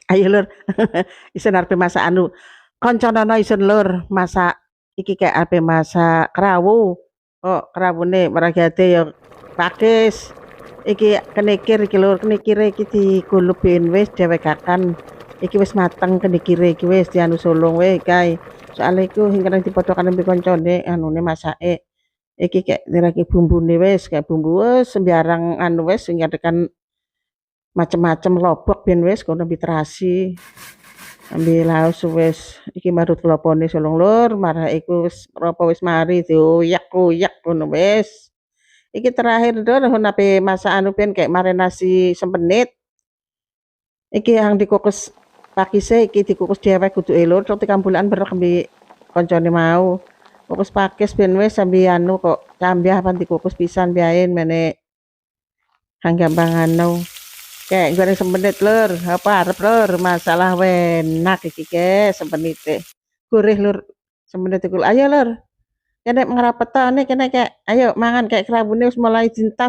Ayo Lur, isen arepe masak anu, kancanana isen Lur, masak iki kayak arepe masak krawu. Kok krawune meragate ya pakis. Iki kenikir iki Lur, kenikire iki digolebin wis dewekaken. Iki wis mateng kenikire iki wis dianu solong wae kae. Soale iku sing kena dipadha mbek kancane anune masake. Iki kayak direki bumbune wis, kayak bumbu wis sembarang anu wis sing tekan macem-macem lobok ben wis kono terasi. Ambil laos wis iki marut klapane solong Lur, marake iku wis apa wis mari dioyak-oyak ngono wis. Iki terakhir Lur nape masak anu ben kayak marinasi sempenit. Iki yang dikukus pakise iki dikukus dewek kuduke Lur, terus tikambulan berek mbek kancane mau. Kukus pakis ben wis sambil anu kok cambah apa dikukus pisan biarin mene kang gampang anu. Kayak goreng sempenit Lur, apa arep Lur, masalah enak iki ke sempenite. Gurih Lur, sempenit iku. Ayo Lur, kene ngrapetane kene kayak ayo mangan kayak kerabune wis mulai dintas